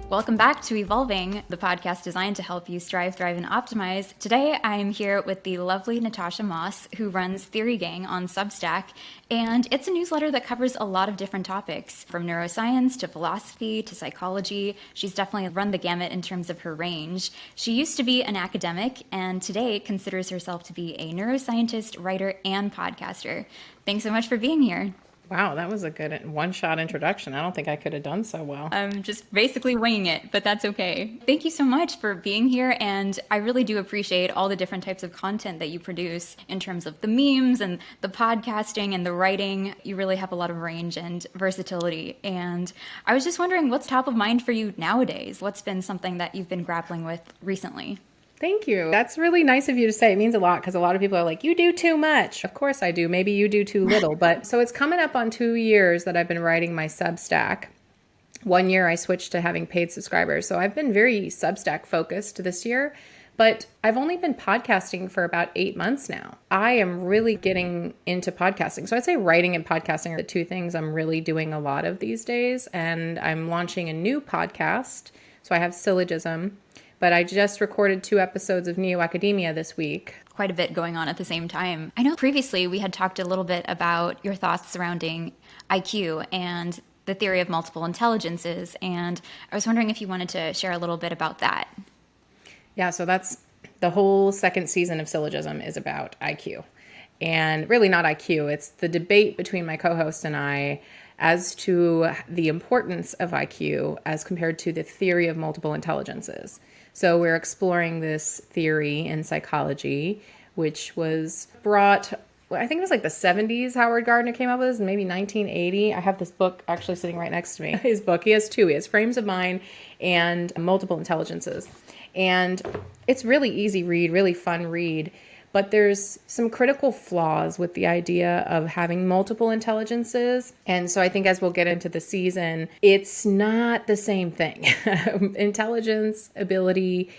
Welcome back to Evolving, the podcast designed to help you strive, thrive, and optimize. Today, I am here with the lovely Natasha Mott, who runs Theory Gang on Substack, and it's a newsletter that covers a lot of different topics, from neuroscience to philosophy to psychology. She's definitely run the gamut in terms of her range. She used to be an academic, and today considers herself to be a neuroscientist, writer, and podcaster. Thanks so much for being here. Wow, that was a good one-shot introduction. I don't think I could have done so well. I'm just basically winging it, but that's okay. Thank you so much for being here, and I really do appreciate all the different types of content that you produce in terms of the memes and the podcasting and the writing. You really have a lot of range and versatility, and I was just wondering what's top of mind for you nowadays? What's been something that you've been grappling with recently? Thank you. That's really nice of you to say. It means a lot because a lot of people are like, you do too much. Of course I do. Maybe you do too little. But so it's coming up on 2 years that I've been writing my Substack. 1 year I switched to having paid subscribers. So I've been very Substack focused this year, but I've only been podcasting for about 8 months now. I am really getting into podcasting. So I'd say writing and podcasting are the two things I'm really doing a lot of these days. And I'm launching a new podcast. So I have Syllogism. But I just recorded 2 episodes of Neo Academia this week. Quite a bit going on at the same time. I know previously we had talked a little bit about your thoughts surrounding IQ and the theory of multiple intelligences, and I was wondering if you wanted to share a little bit about that. Yeah, so that's the whole second season of Syllogism is about IQ. And really not IQ, it's the debate between my co-host and I as to the importance of IQ as compared to the theory of multiple intelligences. So we're exploring this theory in psychology, which was brought, I think it was like the 70s Howard Gardner came up with this, maybe 1980. I have this book actually sitting right next to me. His book, he has 2. He has Frames of Mind and Multiple Intelligences. And it's really easy read, really fun read. But there's some critical flaws with the idea of having multiple intelligences. And so I think as we'll get into the season, it's not the same thing. Intelligence, ability,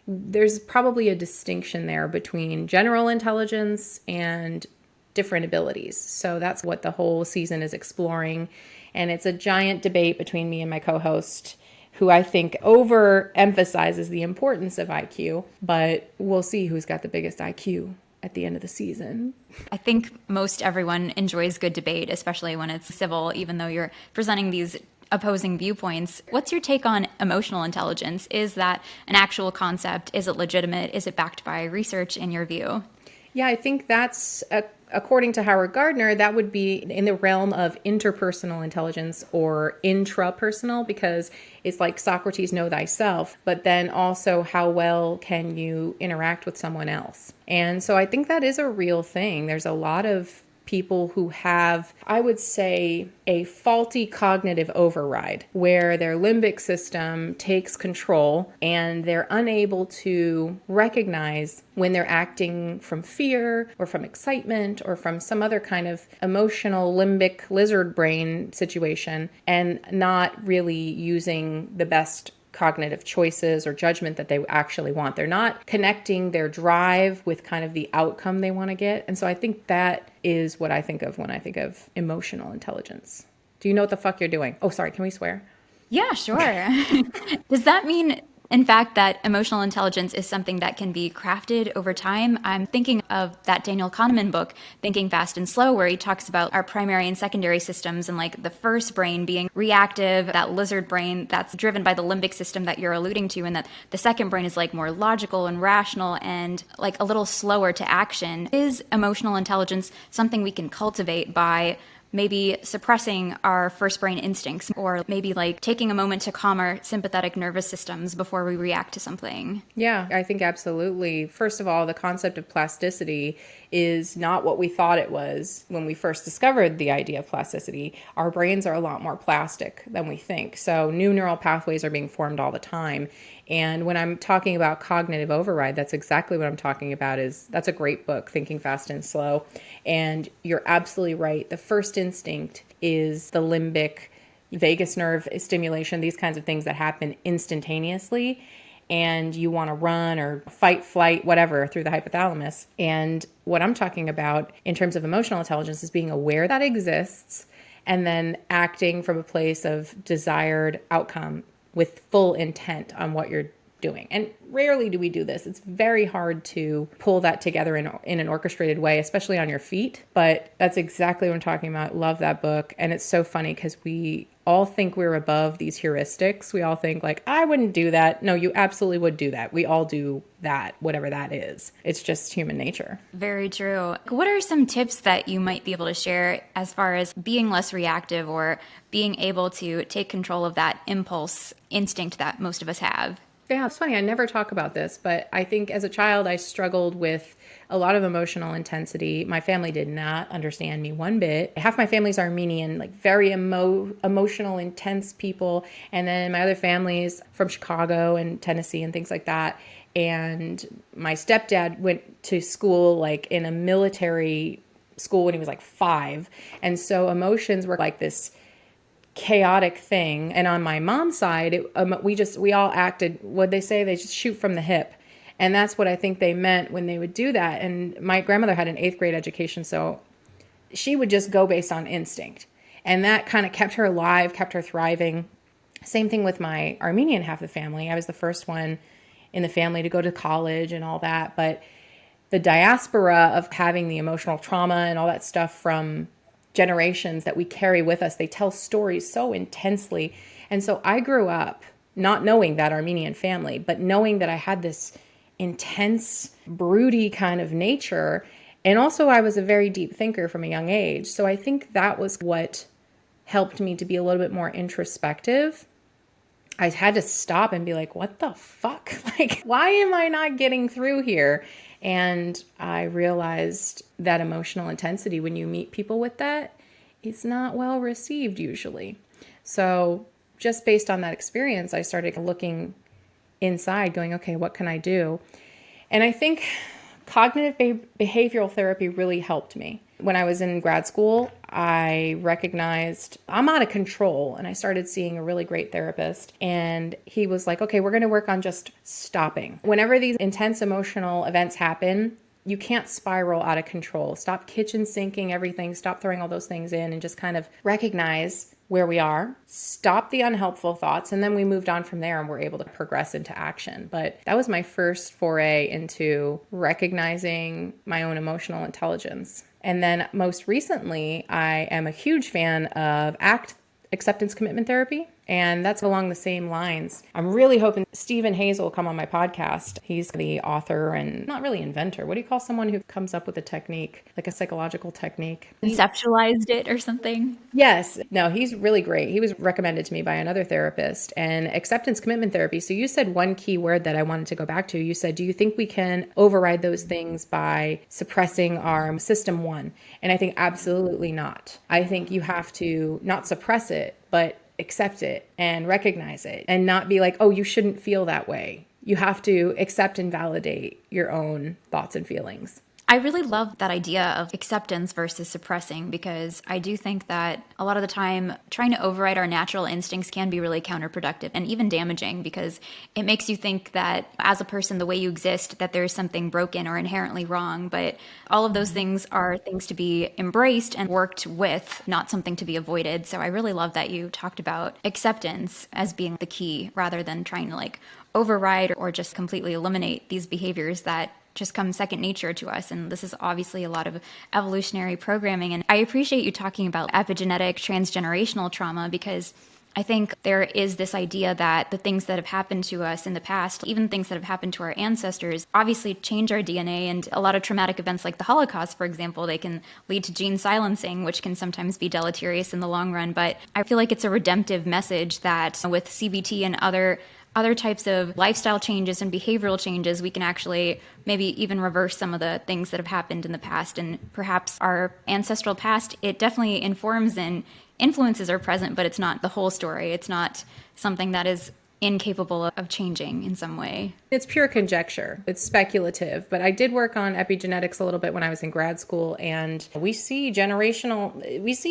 there's probably a distinction there between general intelligence and different abilities. So that's what the whole season is exploring. And it's a giant debate between me and my co-host, who I think overemphasizes the importance of IQ, but we'll see who's got the biggest IQ at the end of the season. I think most everyone enjoys good debate, especially when it's civil, even though you're presenting these opposing viewpoints. What's your take on emotional intelligence? Is that an actual concept? Is it legitimate? Is it backed by research in your view? Yeah, I think that's, according to Howard Gardner, that would be in the realm of interpersonal intelligence or intrapersonal, because it's like Socrates, know thyself, but then also how well can you interact with someone else? And so I think that is a real thing. There's a lot of people who have, I would say, a faulty cognitive override where their limbic system takes control and they're unable to recognize when they're acting from fear or from excitement or from some other kind of emotional limbic lizard brain situation and not really using the best cognitive choices or judgment that they actually want. They're not connecting their drive with kind of the outcome they want to get. And so I think that is what I think of when I think of emotional intelligence. Do you know what the fuck you're doing? Oh, sorry. Can we swear? Yeah, sure. Does that mean, in fact, that emotional intelligence is something that can be crafted over time? I'm thinking of that Daniel Kahneman book, Thinking Fast and Slow, where he talks about our primary and secondary systems and like the first brain being reactive, that lizard brain that's driven by the limbic system that you're alluding to, and that the second brain is like more logical and rational and like a little slower to action. Is emotional intelligence something we can cultivate by maybe suppressing our first brain instincts, or maybe like taking a moment to calm our sympathetic nervous systems before we react to something? Yeah, I think absolutely. First of all, the concept of plasticity is not what we thought it was when we first discovered the idea of plasticity. Our brains are a lot more plastic than we think. So new neural pathways are being formed all the time. And when I'm talking about cognitive override, that's exactly what I'm talking about. That's a great book, Thinking Fast and Slow. And you're absolutely right. The first instinct is the limbic, vagus nerve stimulation, these kinds of things that happen instantaneously. And you want to run or fight, flight, whatever, through the hypothalamus. And what I'm talking about in terms of emotional intelligence is being aware that exists and then acting from a place of desired outcome. with full intent on what you're doing. And rarely do we do this. It's very hard to pull that together in an orchestrated way, especially on your feet. But that's exactly what I'm talking about. Love that book. And it's so funny because we all think we're above these heuristics. We all think like, I wouldn't do that. No, you absolutely would do that. We all do that, whatever that is. It's just human nature. Very true. What are some tips that you might be able to share as far as being less reactive or being able to take control of that impulse instinct that most of us have? Yeah, it's funny. I never talk about this, but I think as a child, I struggled with a lot of emotional intensity. My family did not understand me one bit. Half my family's Armenian, like very emotional, intense people. And then my other family's from Chicago and Tennessee and things like that. And my stepdad went to school like in a military school when he was like 5. And so emotions were like this chaotic thing. And on my mom's side, we all acted, what they say, they just shoot from the hip. And that's what I think they meant when they would do that. And my grandmother had an 8th grade education, so she would just go based on instinct. And that kind of kept her alive, kept her thriving. Same thing with my Armenian half of the family. I was the first one in the family to go to college and all that. But the diaspora of having the emotional trauma and all that stuff from generations that we carry with us, they tell stories so intensely. And so I grew up not knowing that Armenian family, but knowing that I had this intense, broody kind of nature. And also I was a very deep thinker from a young age. So I think that was what helped me to be a little bit more introspective. I had to stop and be like, what the fuck? Like, why am I not getting through here? And I realized that emotional intensity, when you meet people with that, it's not well received usually. So just based on that experience, I started looking inside going, okay, what can I do? And I think cognitive behavioral therapy really helped me. When I was in grad school, I recognized I'm out of control, and I started seeing a really great therapist, and he was like, okay, we're going to work on just stopping. Whenever these intense emotional events happen, you can't spiral out of control. Stop kitchen sinking everything, stop throwing all those things in, and just kind of recognize where we are, stop the unhelpful thoughts, and then we moved on from there and we're able to progress into action. But that was my first foray into recognizing my own emotional intelligence. And then most recently, I am a huge fan of ACT, acceptance commitment therapy. And that's along the same lines. I'm really hoping Stephen Hazel will come on my podcast. He's the author and not really inventor. What do you call someone who comes up with a technique, like a psychological technique? Conceptualized it or something? Yes. No, he's really great. He was recommended to me by another therapist. And acceptance commitment therapy. So you said one key word that I wanted to go back to. You said, do you think we can override those things by suppressing our system 1? And I think absolutely not. I think you have to not suppress it, but accept it and recognize it and not be like, oh, you shouldn't feel that way. You have to accept and validate your own thoughts and feelings. I really love that idea of acceptance versus suppressing, because I do think that a lot of the time trying to override our natural instincts can be really counterproductive and even damaging, because it makes you think that as a person, the way you exist, that there's something broken or inherently wrong. But all of those things are things to be embraced and worked with, not something to be avoided. So I really love that you talked about acceptance as being the key rather than trying to like override or just completely eliminate these behaviors that just come second nature to us. And this is obviously a lot of evolutionary programming. And I appreciate you talking about epigenetic transgenerational trauma, because I think there is this idea that the things that have happened to us in the past, even things that have happened to our ancestors, obviously change our DNA. And a lot of traumatic events like the Holocaust, for example, they can lead to gene silencing, which can sometimes be deleterious in the long run. But I feel like it's a redemptive message that with CBT and other types of lifestyle changes and behavioral changes, we can actually maybe even reverse some of the things that have happened in the past. And perhaps our ancestral past, it definitely informs and influences our present, but it's not the whole story. It's not something that is incapable of changing in some way. It's pure conjecture. It's speculative. But I did work on epigenetics a little bit when I was in grad school, and we see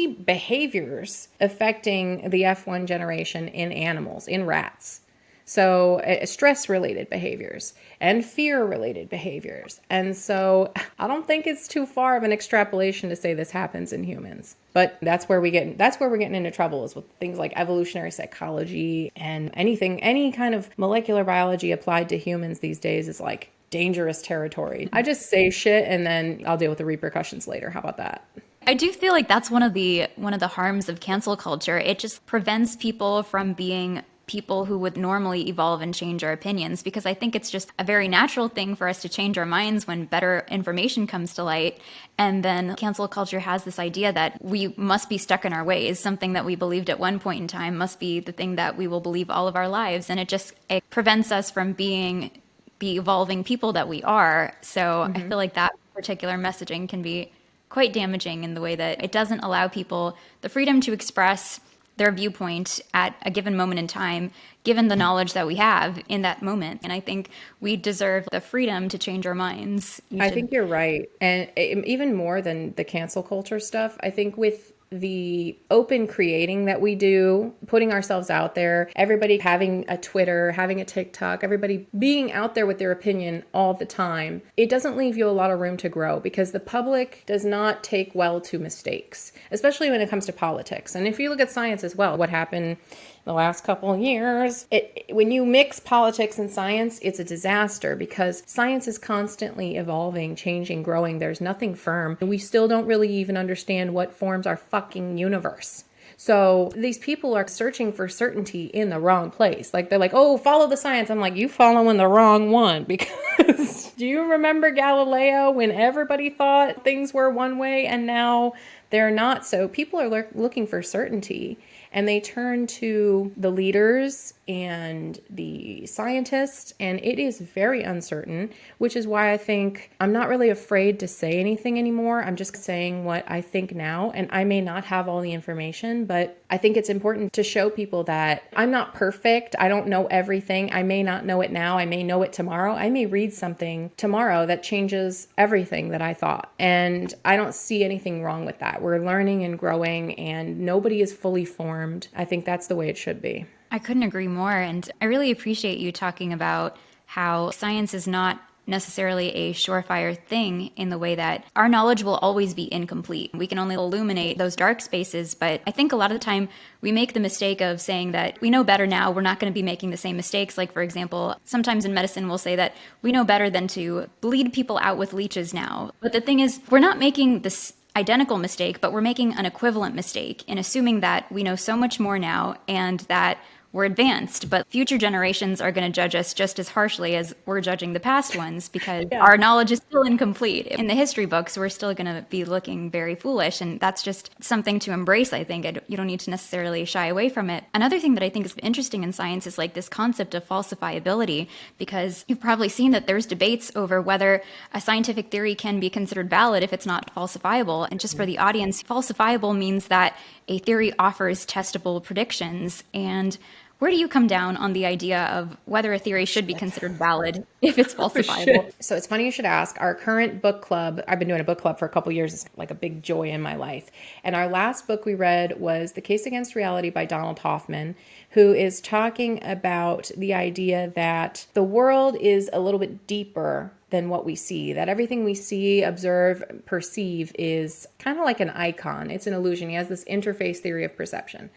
behaviors affecting the F1 generation in animals, in rats. So stress-related behaviors and fear-related behaviors. And so I don't think it's too far of an extrapolation to say this happens in humans. But that's where we're getting into trouble, is with things like evolutionary psychology and any kind of molecular biology applied to humans these days is like dangerous territory. I just say shit and then I'll deal with the repercussions later. How about that? I do feel like that's one of the harms of cancel culture. It just prevents people from being people who would normally evolve and change our opinions, because I think it's just a very natural thing for us to change our minds when better information comes to light. And then cancel culture has this idea that we must be stuck in our ways. Something that we believed at one point in time must be the thing that we will believe all of our lives. And it prevents us from being the evolving people that we are. So I feel like that particular messaging can be quite damaging in the way that it doesn't allow people the freedom to express their viewpoint at a given moment in time, given the knowledge that we have in that moment. And I think we deserve the freedom to change our minds. I think you're right. And even more than the cancel culture stuff, I think with the open creating that we do, putting ourselves out there, everybody having a Twitter, having a TikTok, everybody being out there with their opinion all the time, it doesn't leave you a lot of room to grow, because the public does not take well to mistakes, especially when it comes to politics. And if you look at science as well, what happened the last couple of years, when you mix politics and science, it's a disaster, because science is constantly evolving, changing, growing. There's nothing firm. We still don't really even understand what forms our fucking universe. So these people are searching for certainty in the wrong place. Like, they're like, oh, follow the science. I'm like, you following the wrong one, because do you remember Galileo, when everybody thought things were one way and now they're not? So people are looking for certainty, and they turn to the leaders and the scientists, and it is very uncertain, which is why I think I'm not really afraid to say anything anymore. I'm just saying what I think now, and I may not have all the information, but I think it's important to show people that I'm not perfect. I don't know everything. I may not know it now. I may know it tomorrow. I may read something tomorrow that changes everything that I thought, and I don't see anything wrong with that. We're learning and growing, and nobody is fully formed. I think that's the way it should be. I couldn't agree more. And I really appreciate you talking about how science is not necessarily a surefire thing, in the way that our knowledge will always be incomplete. We can only illuminate those dark spaces. But I think a lot of the time we make the mistake of saying that we know better now. We're not going to be making the same mistakes. Like, for example, sometimes in medicine we'll say that we know better than to bleed people out with leeches now. But the thing is, we're not making this identical mistake, but we're making an equivalent mistake in assuming that we know so much more now and that we're advanced, but future generations are going to judge us just as harshly as we're judging the past ones, because our knowledge is still incomplete. In the history books, we're still going to be looking very foolish, and that's just something to embrace, I think. You don't need to necessarily shy away from it. Another thing that I think is interesting in science is like this concept of falsifiability, because you've probably seen that there's debates over whether a scientific theory can be considered valid if it's not falsifiable. And just for the audience, falsifiable means that a theory offers testable predictions. And where do you come down on the idea of whether a theory should be considered valid if it's falsifiable? So it's funny you should ask. Our current book club, I've been doing a book club for a couple years. It's like a big joy in my life. And our last book we read was The Case Against Reality by Donald Hoffman, who is talking about the idea that the world is a little bit deeper than what we see, that everything we see, observe, perceive is kind of like an icon. It's an illusion. He has this interface theory of perception.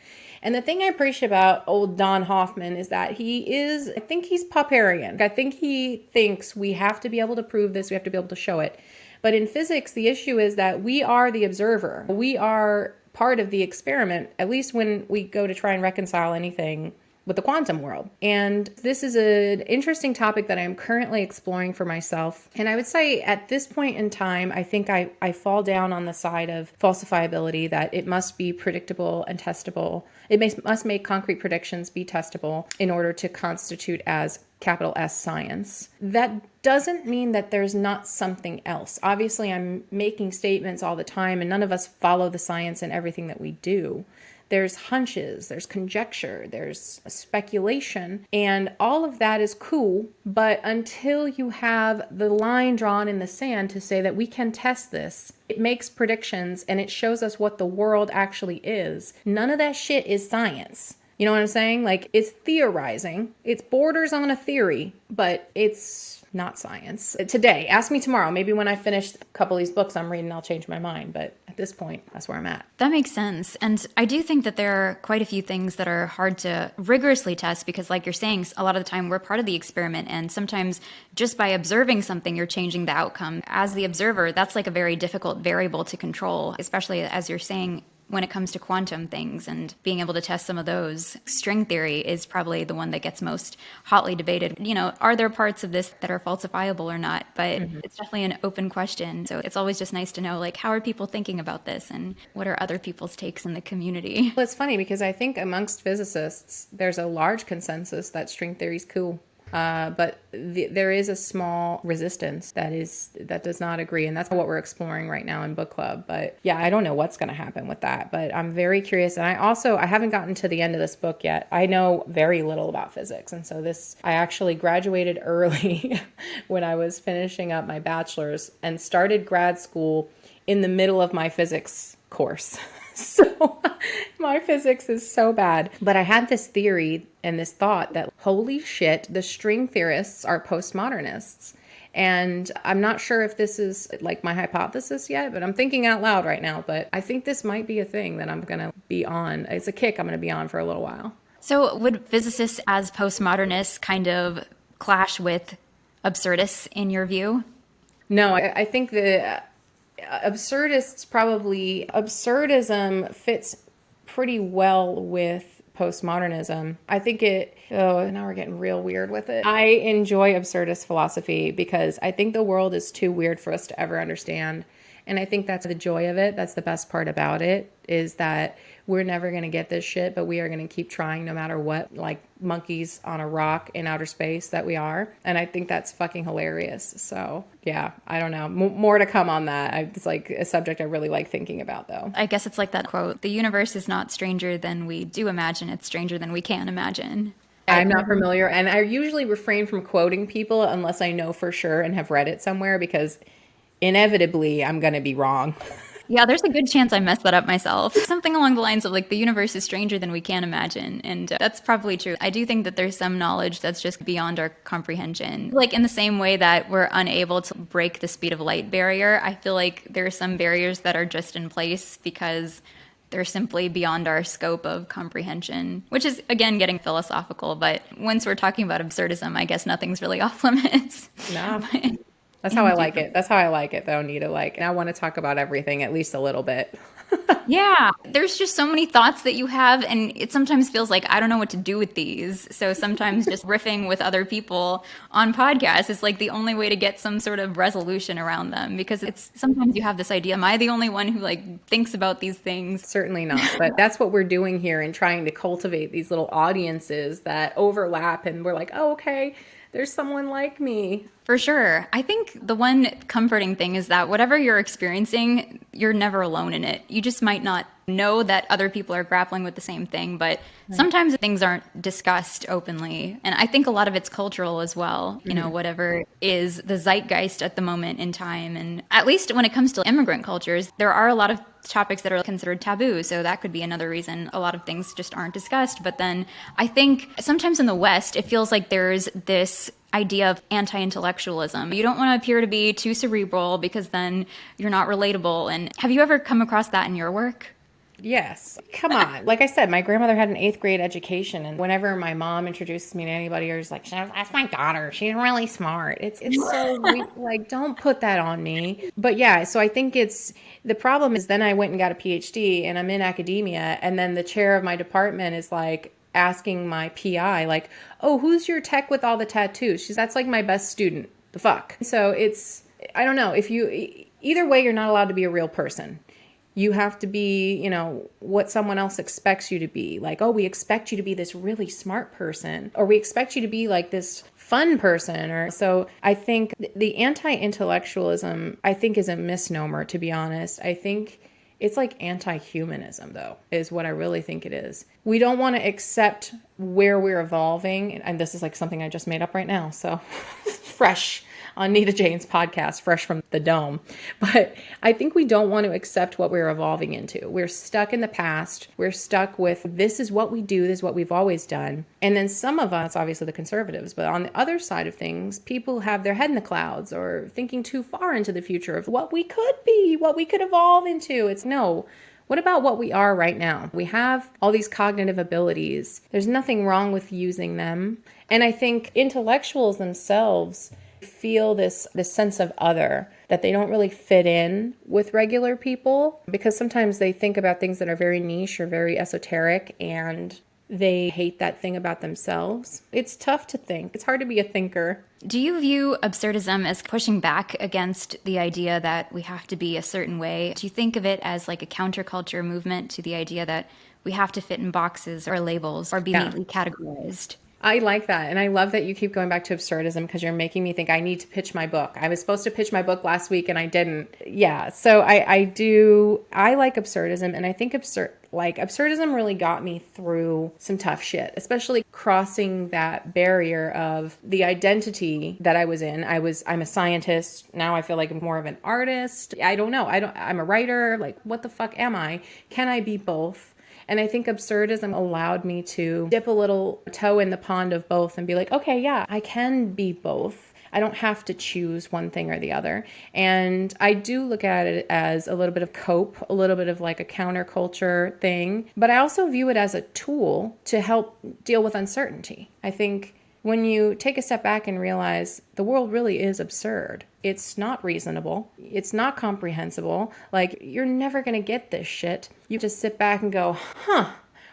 And the thing I appreciate about old Don Hoffman is that I think he's Popperian. I think he thinks we have to be able to prove this, we have to be able to show it. But in physics, the issue is that we are the observer. We are part of the experiment, at least when we go to try and reconcile anything with the quantum world. And this is an interesting topic that I'm currently exploring for myself. And I would say at this point in time, I think I fall down on the side of falsifiability, that it must be predictable and testable. It must make concrete predictions be testable in order to constitute as capital S science. That doesn't mean that there's not something else. Obviously, I'm making statements all the time, and none of us follow the science in everything that we do. There's hunches, there's conjecture, there's speculation, and all of that is cool. But until you have the line drawn in the sand to say that we can test this, it makes predictions and it shows us what the world actually is. None of that shit is science. You know what I'm saying? Like, it's theorizing. It's borders on a theory, but it's not science. Today, ask me tomorrow. Maybe when I finish a couple of these books I'm reading, I'll change my mind. But at this point, that's where I'm at. That makes sense. And I do think that there are quite a few things that are hard to rigorously test because, like you're saying, a lot of the time we're part of the experiment. And sometimes just by observing something, you're changing the outcome. As the observer, that's like a very difficult variable to control, especially as you're saying, when it comes to quantum things and being able to test some of those. String theory is probably the one that gets most hotly debated. You know, are there parts of this that are falsifiable or not? But it's definitely an open question. So it's always just nice to know, like, how are people thinking about this and what are other people's takes in the community? Well, it's funny because I think amongst physicists, there's a large consensus that string theory is cool. But there is a small resistance that does not agree. And that's what we're exploring right now in book club. But yeah, I don't know what's going to happen with that, but I'm very curious. And I haven't gotten to the end of this book yet. I know very little about physics. And so I actually graduated early when I was finishing up my bachelor's and started grad school in the middle of my physics course. So my physics is so bad. But I had this theory and this thought that, holy shit, the string theorists are postmodernists. And I'm not sure if this is like my hypothesis yet, but I'm thinking out loud right now. But I think this might be a thing that I'm going to be on. It's a kick I'm going to be on for a little while. So would physicists as postmodernists kind of clash with absurdists in your view? No, I think the absurdism fits pretty well with postmodernism. I think now we're getting real weird with it. I enjoy absurdist philosophy because I think the world is too weird for us to ever understand. And I think that's the joy of it. That's the best part about it, is that we're never going to get this shit, but we are going to keep trying no matter what, like monkeys on a rock in outer space that we are. And I think that's fucking hilarious. So yeah, I don't know. More to come on that. It's like a subject I really like thinking about, though. I guess it's like that quote, the universe is not stranger than we do imagine, it's stranger than we can imagine. I'm not familiar. And I usually refrain from quoting people unless I know for sure and have read it somewhere, because inevitably I'm going to be wrong. Yeah, there's a good chance I messed that up myself. Something along the lines of like, the universe is stranger than we can imagine. And that's probably true. I do think that there's some knowledge that's just beyond our comprehension. Like in the same way that we're unable to break the speed of light barrier, I feel like there are some barriers that are just in place because they're simply beyond our scope of comprehension, which is, again, getting philosophical. But once we're talking about absurdism, I guess nothing's really off limits. No. That's how I like it. That's how I like it, though, Nita. Like, and I want to talk about everything at least a little bit. Yeah, there's just so many thoughts that you have, and it sometimes feels like I don't know what to do with these. So sometimes just riffing with other people on podcasts is like the only way to get some sort of resolution around them, because it's sometimes you have this idea, am I the only one who like thinks about these things? Certainly not. But that's what we're doing here in trying to cultivate these little audiences that overlap, and we're like, oh, okay, there's someone like me. For sure. I think the one comforting thing is that whatever you're experiencing, you're never alone in it. You just might not know that other people are grappling with the same thing, but sometimes things aren't discussed openly. And I think a lot of it's cultural as well, you know, whatever is the zeitgeist at the moment in time. And at least when it comes to immigrant cultures, there are a lot of topics that are considered taboo. So that could be another reason a lot of things just aren't discussed. But then I think sometimes in the West, it feels like there's this idea of anti-intellectualism. You don't want to appear to be too cerebral because then you're not relatable. And have you ever come across that in your work? Yes. Come on. Like I said, my grandmother had an 8th grade education. And whenever my mom introduces me to anybody, or is like, that's my daughter, she's really smart. It's so like, don't put that on me. But yeah, so I think the problem is then I went and got a PhD and I'm in academia. And then the chair of my department is like asking my PI, like, oh, who's your tech with all the tattoos? That's like my best student. The fuck. So I don't know, either way, you're not allowed to be a real person. You have to be, you know, what someone else expects you to be. Like, oh, we expect you to be this really smart person, or we expect you to be like this fun person. So I think the anti-intellectualism, I think, is a misnomer, to be honest. I think it's like anti-humanism, though, is what I really think it is. We don't want to accept where we're evolving, and this is like something I just made up right now, so fresh on Nita Jane's podcast, fresh from the dome. But I think we don't want to accept what we're evolving into. We're stuck in the past. We're stuck with this is what we do, this is what we've always done. And then some of us, obviously the conservatives, but on the other side of things, people have their head in the clouds or thinking too far into the future of what we could be, what we could evolve into. It's no. What about what we are right now? We have all these cognitive abilities. There's nothing wrong with using them. And I think intellectuals themselves feel this sense of other, that they don't really fit in with regular people, because sometimes they think about things that are very niche or very esoteric, and they hate that thing about themselves. It's tough to think. It's hard to be a thinker. Do you view absurdism as pushing back against the idea that we have to be a certain way? Do you think of it as like a counterculture movement to the idea that we have to fit in boxes or labels or be neatly categorized? I like that. And I love that you keep going back to absurdism, because you're making me think I need to pitch my book. I was supposed to pitch my book last week and I didn't. Yeah. So I like absurdism, and I think absurdism really got me through some tough shit, especially crossing that barrier of the identity that I was in. I'm a scientist. Now I feel like I'm more of an artist. I don't know. I'm a writer. Like, what the fuck am I? Can I be both? And I think absurdism allowed me to dip a little toe in the pond of both and be like, okay, yeah, I can be both. I don't have to choose one thing or the other. And I do look at it as a little bit of cope, a little bit of like a counterculture thing. But I also view it as a tool to help deal with uncertainty. I think when you take a step back and realize the world really is absurd, it's not reasonable, it's not comprehensible, like you're never going to get this shit. You just sit back and go,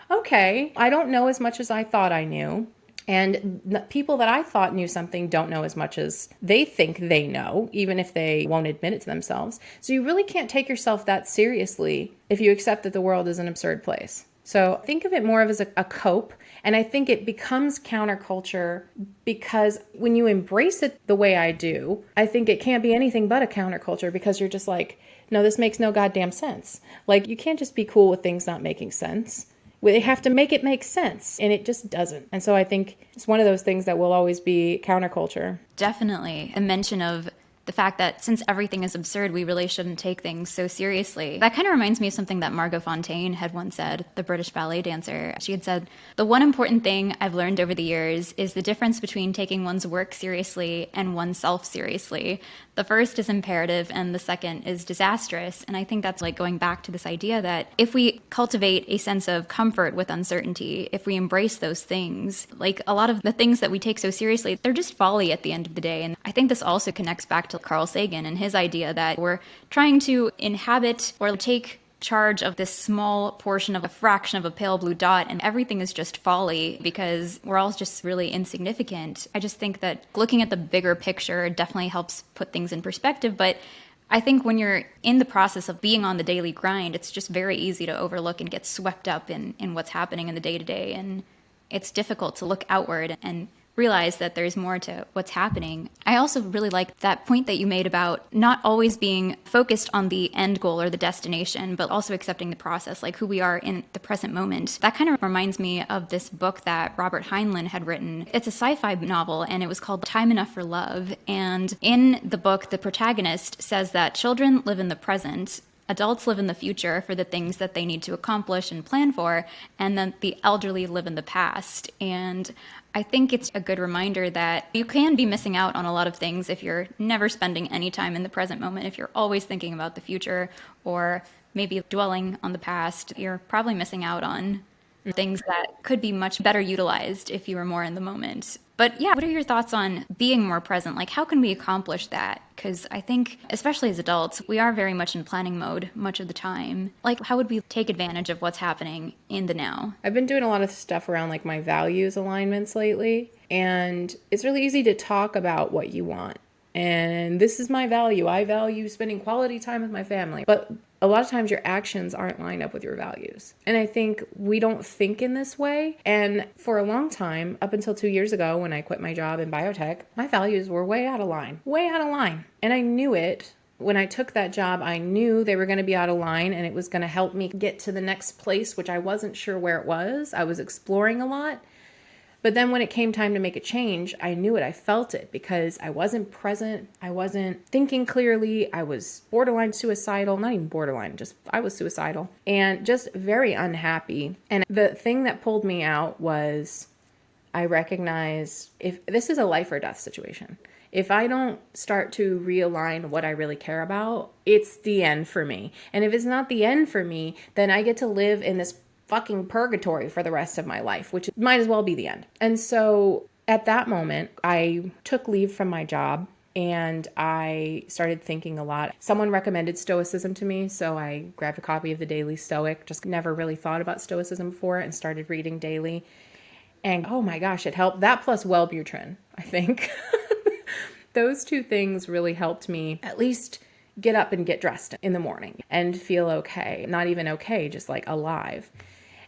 okay, I don't know as much as I thought I knew. And the people that I thought knew something don't know as much as they think they know, even if they won't admit it to themselves. So you really can't take yourself that seriously if you accept that the world is an absurd place. So think of it more of as a cope. And I think it becomes counterculture because when you embrace it the way I do, I think it can't be anything but a counterculture, because you're just like, no, this makes no goddamn sense. Like, you can't just be cool with things not making sense. They have to make it make sense, and it just doesn't. And so I think it's one of those things that will always be counterculture. Definitely. A mention of the fact that since everything is absurd, we really shouldn't take things so seriously. That kind of reminds me of something that Margot Fonteyn had once said, the British ballet dancer. She had said, "The one important thing I've learned over the years is the difference between taking one's work seriously and oneself seriously. The first is imperative and the second is disastrous." And I think that's like going back to this idea that if we cultivate a sense of comfort with uncertainty, if we embrace those things, like a lot of the things that we take so seriously, they're just folly at the end of the day. And I think this also connects back to Carl Sagan and his idea that we're trying to inhabit or take charge of this small portion of a fraction of a pale blue dot, and everything is just folly because we're all just really insignificant. I just think that looking at the bigger picture definitely helps put things in perspective, but I think when you're in the process of being on the daily grind, it's just very easy to overlook and get swept up in what's happening in the day-to-day, and it's difficult to look outward and realize that there's more to what's happening. I also really like that point that you made about not always being focused on the end goal or the destination, but also accepting the process, like who we are in the present moment. That kind of reminds me of this book that Robert Heinlein had written. It's a sci-fi novel, and it was called Time Enough for Love. And in the book, the protagonist says that children live in the present, adults live in the future for the things that they need to accomplish and plan for, and then the elderly live in the past. And I think it's a good reminder that you can be missing out on a lot of things if you're never spending any time in the present moment. If you're always thinking about the future or maybe dwelling on the past, you're probably missing out on things that could be much better utilized if you were more in the moment. But yeah, what are your thoughts on being more present? Like, how can we accomplish that? Because I think, especially as adults, we are very much in planning mode much of the time. Like, how would we take advantage of what's happening in the now? I've been doing a lot of stuff around like my values alignments lately, and it's really easy to talk about what you want. And this is my value. I value spending quality time with my family. But a lot of times your actions aren't lined up with your values. And I think we don't think in this way. And for a long time, up until 2 years ago when I quit my job in biotech, my values were way out of line. And I knew it. When I took that job, I knew they were going to be out of line and it was going to help me get to the next place, which I wasn't sure where it was. I was exploring a lot. But then when it came time to make a change, I knew it. I felt it because I wasn't present. I wasn't thinking clearly. I was borderline suicidal, not even borderline, just I was suicidal and just very unhappy. And the thing that pulled me out was I recognized if this is a life or death situation. If I don't start to realign what I really care about, it's the end for me. And if it's not the end for me, then I get to live in this fucking purgatory for the rest of my life, which might as well be the end. And so at that moment, I took leave from my job and I started thinking a lot. Someone recommended Stoicism to me, so I grabbed a copy of the Daily Stoic, just never really thought about Stoicism before, and started reading daily. And oh my gosh, it helped. That plus Wellbutrin, I think. Those two things really helped me at least get up and get dressed in the morning and feel okay. Not even okay, just like alive.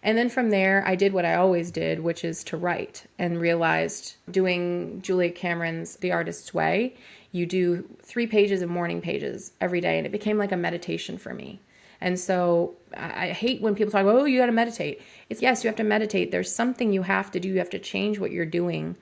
And then from there, I did what I always did, which is to write, and realized doing Julia Cameron's The Artist's Way, you do 3 pages of morning pages every day. And it became like a meditation for me. And so I hate when people talk, oh, you got to meditate. It's yes, you have to meditate. There's something you have to do. You have to change what you're doing.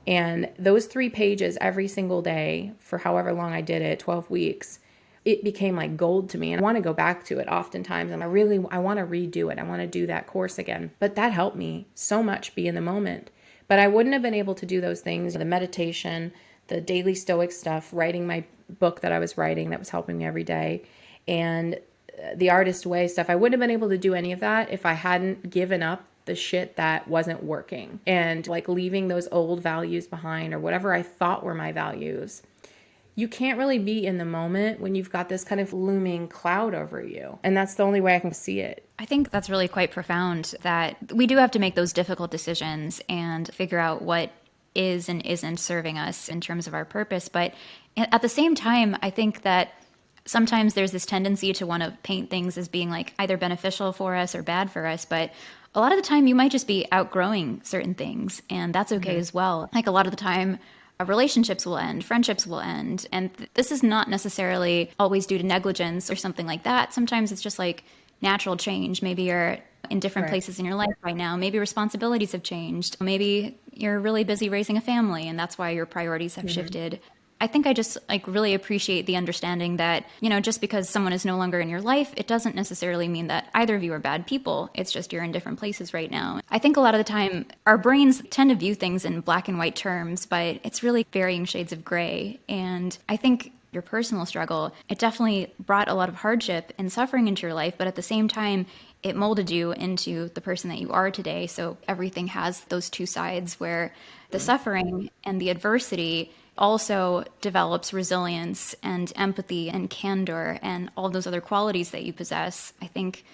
And those 3 pages every single day for however long I did it, 12 weeks, it became like gold to me. And I want to go back to it oftentimes. And I want to redo it. I want to do that course again. But that helped me so much be in the moment. But I wouldn't have been able to do those things, the meditation, the daily Stoic stuff, writing my book that I was writing that was helping me every day, and the Artist Way stuff. I wouldn't have been able to do any of that if I hadn't given up the shit that wasn't working and like leaving those old values behind or whatever I thought were my values. You can't really be in the moment when you've got this kind of looming cloud over you. And that's the only way I can see it. I think that's really quite profound, that we do have to make those difficult decisions and figure out what is and isn't serving us in terms of our purpose. But at the same time, I think that sometimes there's this tendency to want to paint things as being like either beneficial for us or bad for us. But a lot of the time you might just be outgrowing certain things, and that's okay as well. Like a lot of the time, relationships will end, friendships will end. And this is not necessarily always due to negligence or something like that. Sometimes it's just like natural change. Maybe you're in different places in your life right now. Maybe responsibilities have changed. Maybe you're really busy raising a family and that's why your priorities have shifted. I think I just like really appreciate the understanding that, you know, just because someone is no longer in your life, it doesn't necessarily mean that either of you are bad people. It's just you're in different places right now. I think a lot of the time our brains tend to view things in black and white terms, but it's really varying shades of gray. And I think your personal struggle, it definitely brought a lot of hardship and suffering into your life, but at the same time, it molded you into the person that you are today. So everything has those two sides where the suffering and the adversity also develops resilience and empathy and candor and all those other qualities that you possess. I think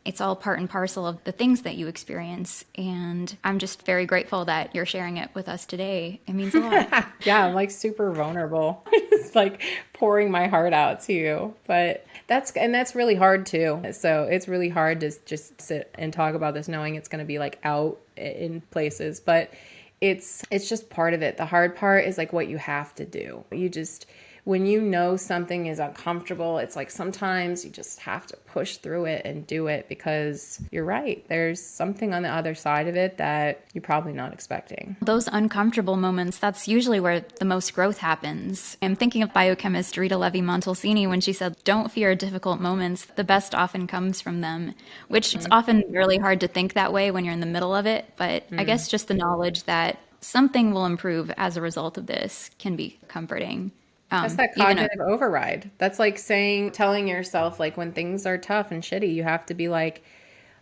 it's all part and parcel of the things that you experience. And I'm just very grateful that you're sharing it with us today. It means a lot. Yeah, I'm like super vulnerable. It's like pouring my heart out to you. But that's really hard too. So it's really hard to just sit and talk about this knowing it's going to be like out in places. But it's just part of it. The hard part is like what you have to do. When you know something is uncomfortable, it's like sometimes you just have to push through it and do it because you're right. There's something on the other side of it that you're probably not expecting. Those uncomfortable moments, that's usually where the most growth happens. I'm thinking of biochemist Rita Levi-Montalcini when she said, "Don't fear difficult moments. The best often comes from them," which it's often really hard to think that way when you're in the middle of it. But I guess just the knowledge that something will improve as a result of this can be comforting. That's that cognitive override. That's like telling yourself, like when things are tough and shitty, you have to be like,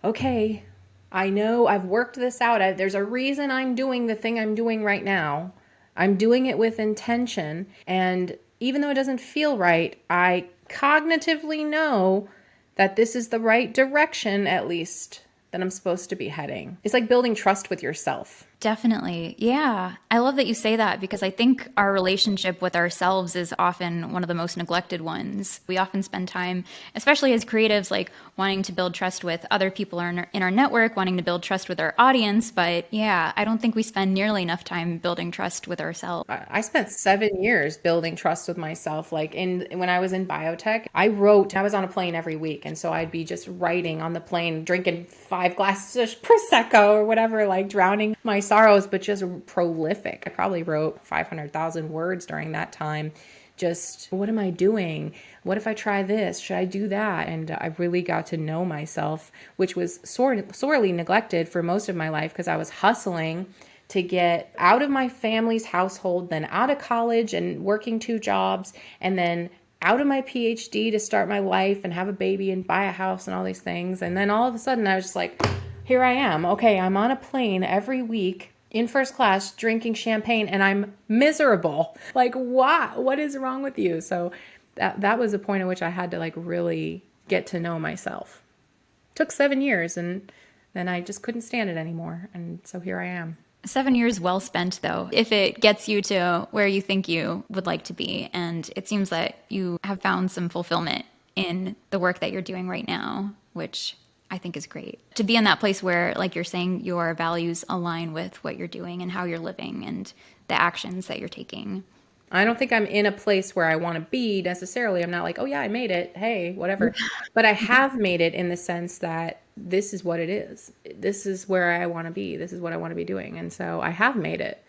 okay, I know I've worked this out. There's a reason I'm doing the thing I'm doing right now. I'm doing it with intention. And even though it doesn't feel right, I cognitively know that this is the right direction, at least, that I'm supposed to be heading. It's like building trust with yourself. Definitely. Yeah. I love that you say that because I think our relationship with ourselves is often one of the most neglected ones. We often spend time, especially as creatives, like wanting to build trust with other people in our network, wanting to build trust with our audience. But yeah, I don't think we spend nearly enough time building trust with ourselves. I spent 7 years building trust with myself. Like when I was in biotech, I was on a plane every week. And so I'd be just writing on the plane, drinking 5 glasses of Prosecco or whatever, like drowning myself sorrows, but just prolific. I probably wrote 500,000 words during that time. Just, what am I doing? What if I try this? Should I do that? And I really got to know myself, which was sorely neglected for most of my life because I was hustling to get out of my family's household, then out of college and working 2 jobs, and then out of my PhD to start my life and have a baby and buy a house and all these things. And then all of a sudden I was just like, here I am. Okay, I'm on a plane every week in first class drinking champagne and I'm miserable. Like, what is wrong with you? So that was a point at which I had to like really get to know myself. It took 7 years and then I just couldn't stand it anymore. And so here I am. 7 years well spent, though, if it gets you to where you think you would like to be. And it seems that you have found some fulfillment in the work that you're doing right now, which I think is great. To be in that place where, like you're saying, your values align with what you're doing and how you're living and the actions that you're taking. I don't think I'm in a place where I want to be necessarily. I'm not like, oh yeah, I made it. Hey, whatever. But I have made it in the sense that this is what it is. This is where I want to be. This is what I want to be doing. And so I have made it.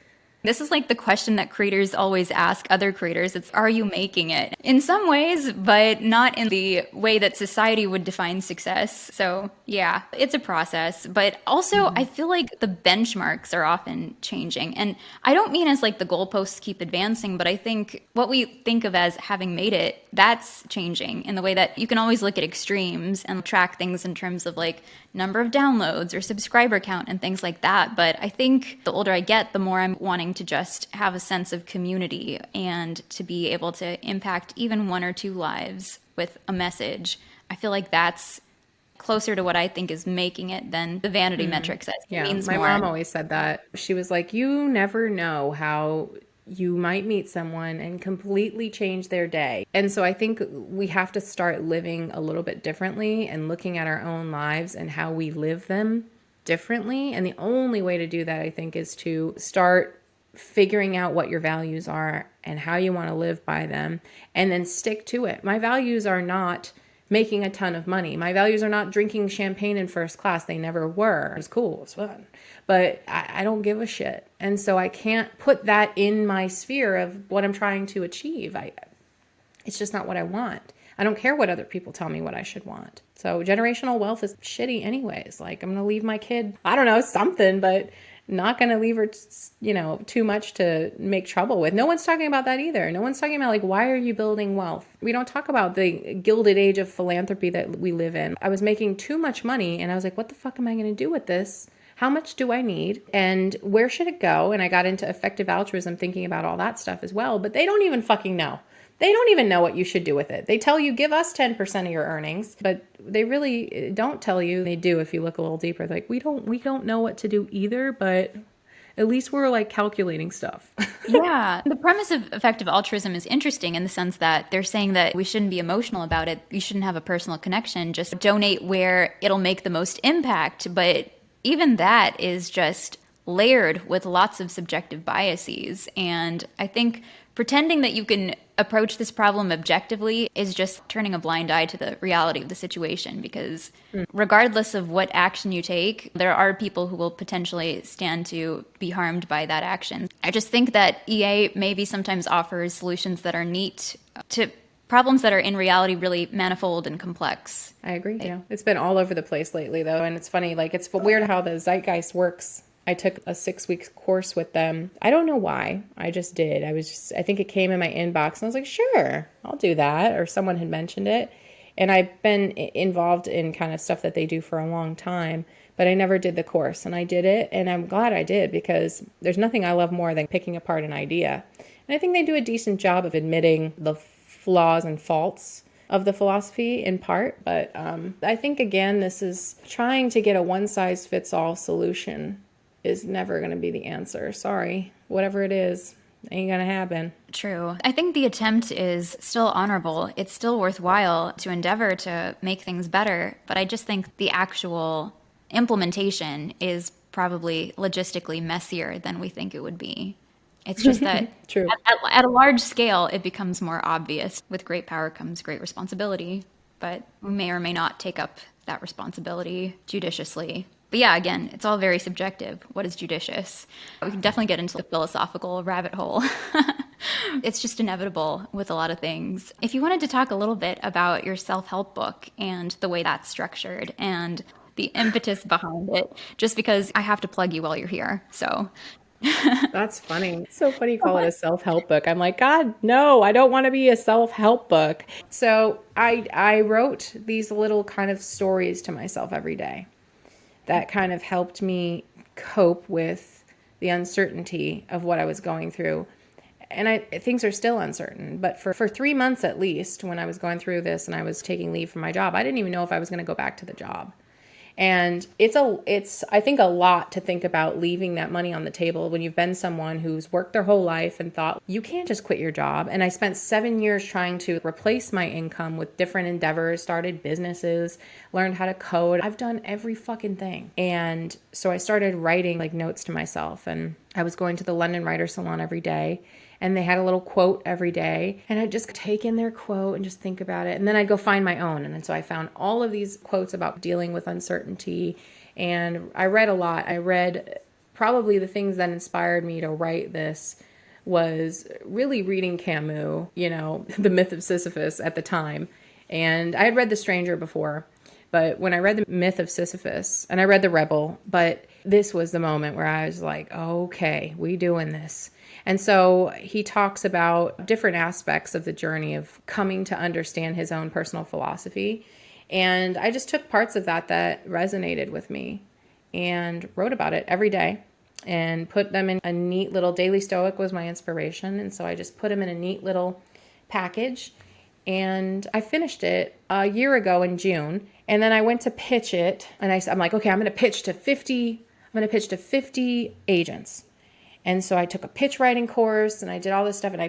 This is like the question that creators always ask other creators. It's, are you making it? In some ways, but not in the way that society would define success. So yeah, it's a process. But also, I feel like the benchmarks are often changing. And I don't mean as like the goalposts keep advancing, but I think what we think of as having made it, that's changing in the way that you can always look at extremes and track things in terms of like number of downloads or subscriber count and things like that. But I think the older I get, the more I'm wanting to just have a sense of community and to be able to impact even 1 or 2 lives with a message. I feel like that's closer to what I think is making it than the vanity metric says. It means my more. mom always said that. She was like, you never know how you might meet someone and completely change their day. And so I think we have to start living a little bit differently and looking at our own lives and how we live them differently. And the only way to do that, I think, is to start figuring out what your values are and how you want to live by them and then stick to it. My values are not making a ton of money. My values are not drinking champagne in first class. They never were. It was cool. It was fun. But I don't give a shit. And so I can't put that in my sphere of what I'm trying to achieve. It's just not what I want. I don't care what other people tell me what I should want. So generational wealth is shitty anyways. Like, I'm going to leave my kid, I don't know, something, but not going to leave her, too much to make trouble with. No one's talking about that either. No one's talking about like, why are you building wealth? We don't talk about the gilded age of philanthropy that we live in. I was making too much money and I was like, what the fuck am I going to do with this? How much do I need? And where should it go? And I got into effective altruism thinking about all that stuff as well. But they don't even fucking know. They don't even know what you should do with it. They tell you, give us 10% of your earnings, but they really don't tell you. They do if you look a little deeper. They're like, we don't know what to do either, but at least we're like calculating stuff. Yeah. The premise of effective altruism is interesting in the sense that they're saying that we shouldn't be emotional about it. You shouldn't have a personal connection. Just donate where it'll make the most impact. But even that is just layered with lots of subjective biases. And I think pretending that you can approach this problem objectively is just turning a blind eye to the reality of the situation, because regardless of what action you take, there are people who will potentially stand to be harmed by that action. I just think that EA maybe sometimes offers solutions that are neat to problems that are in reality really manifold and complex. I agree. It's been all over the place lately though. And it's funny, like it's weird how the zeitgeist works. I took a 6-week course with them. I don't know why. I just did. I think it came in my inbox and I was like, sure, I'll do that. Or someone had mentioned it. And I've been involved in kind of stuff that they do for a long time, but I never did the course. And I did it. And I'm glad I did, because there's nothing I love more than picking apart an idea. And I think they do a decent job of admitting the flaws and faults of the philosophy in part. But I think, again, this is trying to get a one-size-fits-all solution is never going to be the answer. Sorry. Whatever it is, ain't going to happen. True. I think the attempt is still honorable. It's still worthwhile to endeavor to make things better. But I just think the actual implementation is probably logistically messier than we think it would be. It's just that True. At a large scale, it becomes more obvious. With great power comes great responsibility. But we may or may not take up that responsibility judiciously. But yeah, again, it's all very subjective. What is judicious? We can definitely get into the philosophical rabbit hole. It's just inevitable with a lot of things. If you wanted to talk a little bit about your self-help book and the way that's structured and the impetus behind it, just because I have to plug you while you're here. So That's funny. It's so funny you call it a self-help book. I'm like, God, no, I don't want to be a self-help book. So I wrote these little kind of stories to myself every day that kind of helped me cope with the uncertainty of what I was going through. And things are still uncertain, but for 3 months at least, when I was going through this and I was taking leave from my job, I didn't even know if I was going to go back to the job. And it's I think a lot to think about leaving that money on the table when you've been someone who's worked their whole life and thought you can't just quit your job. And I spent 7 years trying to replace my income with different endeavors, started businesses, learned how to code. I've done every fucking thing. And so I started writing like notes to myself, and I was going to the London Writer's Salon every day. And they had a little quote every day. And I'd just take in their quote and just think about it. And then I'd go find my own. And then so I found all of these quotes about dealing with uncertainty. And I read a lot. I read probably the things that inspired me to write this was really reading Camus, The Myth of Sisyphus at the time. And I had read The Stranger before. But when I read The Myth of Sisyphus, and I read The Rebel, but this was the moment where I was like, okay, we doing this. And so he talks about different aspects of the journey of coming to understand his own personal philosophy. And I just took parts of that resonated with me and wrote about it every day and put them in a neat little Daily Stoic was my inspiration. And so I just put them in a neat little package. And I finished it a year ago in June. And then I went to pitch it. And I'm like, okay, I'm going to pitch to 50 agents. And so I took a pitch writing course and I did all this stuff, and I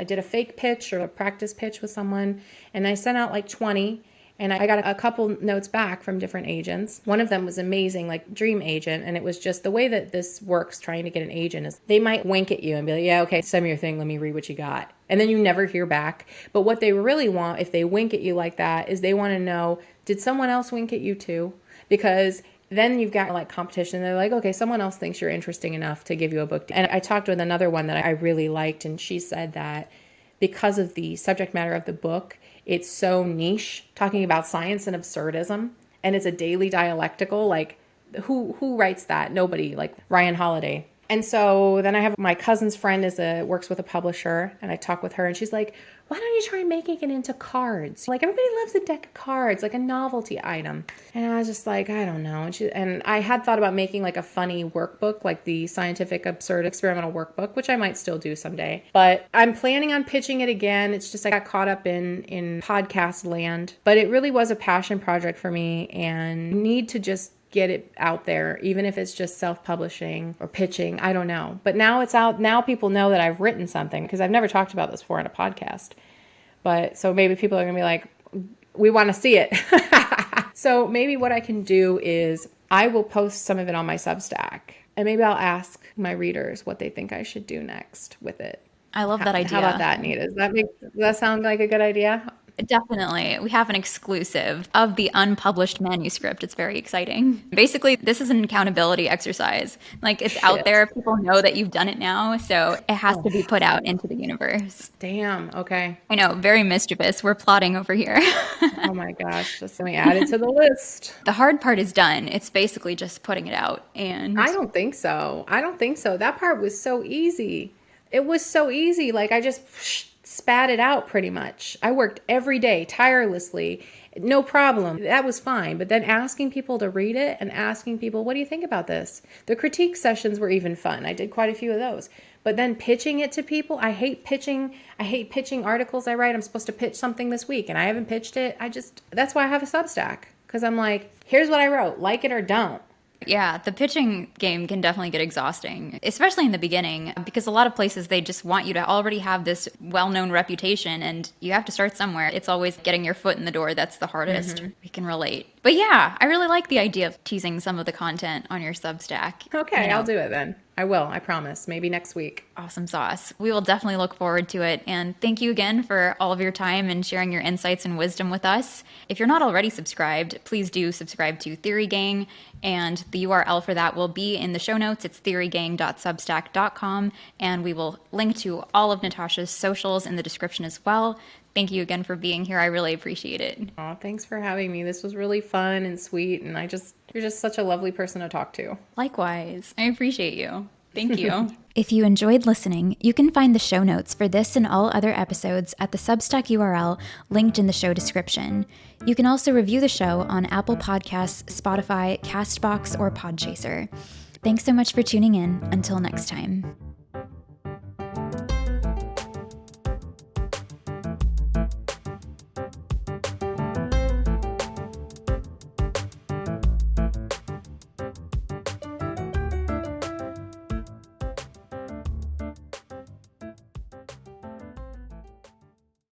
did a fake pitch or a practice pitch with someone, and I sent out like 20, and I got a couple notes back from different agents. One of them was amazing, like dream agent. And it was just the way that this works, trying to get an agent is they might wink at you and be like, yeah, okay, send me your thing. Let me read what you got. And then you never hear back. But what they really want, if they wink at you like that, is they want to know, did someone else wink at you too? Because then you've got like competition. They're like, okay, someone else thinks you're interesting enough to give you a book. And I talked with another one that I really liked, and she said that because of the subject matter of the book, it's so niche, talking about science and absurdism, and it's a daily dialectical. Like, who writes that? Nobody. Like Ryan Holiday. And so then I have my cousin's friend works with a publisher, and I talk with her, and she's like, why don't you try making it into cards? Like, everybody loves a deck of cards, like a novelty item. And I was just like, I don't know. And I had thought about making like a funny workbook, like the scientific absurd experimental workbook, which I might still do someday. But I'm planning on pitching it again. It's just I got caught up in podcast land. But it really was a passion project for me, and need to just get it out there, even if it's just self-publishing or pitching. I don't know. But now it's out. Now people know that I've written something, because I've never talked about this before in a podcast. But so maybe people are going to be like, we want to see it. So maybe what I can do is I will post some of it on my Substack, and maybe I'll ask my readers what they think I should do next with it. I love that idea. How about that, Nita? Does that sound like a good idea? Definitely. We have an exclusive of the unpublished manuscript. It's very exciting. Basically, this is an accountability exercise. Like, it's out there. People know that you've done it now, so it has to be put out into the universe. Damn. Okay. I know, very mischievous. We're plotting over here. Oh my gosh. Just let me add it to the list. The hard part is done. It's basically just putting it out. And I don't think so. That part was so easy. It was so easy. Like, I just spat it out pretty much. I worked every day tirelessly. No problem. That was fine. But then asking people to read it and asking people, what do you think about this? The critique sessions were even fun. I did quite a few of those. But then pitching it to people, I hate pitching articles I write. I'm supposed to pitch something this week and I haven't pitched it. That's why I have a Substack. Because I'm like, here's what I wrote. Like it or don't. Yeah, the pitching game can definitely get exhausting, especially in the beginning, because a lot of places, they just want you to already have this well-known reputation, and you have to start somewhere. It's always getting your foot in the door that's the hardest. Mm-hmm. We can relate. But yeah, I really like the idea of teasing some of the content on your Substack. Okay, I'll do it then. I will. I promise. Maybe next week. Awesome sauce. We will definitely look forward to it. And thank you again for all of your time and sharing your insights and wisdom with us. If you're not already subscribed, please do subscribe to Theory Gang. And the URL for that will be in the show notes. It's theorygang.substack.com. And we will link to all of Natasha's socials in the description as well. Thank you again for being here. I really appreciate it. Oh, thanks for having me. This was really fun and sweet. And you're just such a lovely person to talk to. Likewise. I appreciate you. Thank you. If you enjoyed listening, you can find the show notes for this and all other episodes at the Substack URL linked in the show description. You can also review the show on Apple Podcasts, Spotify, Castbox, or Podchaser. Thanks so much for tuning in. Until next time.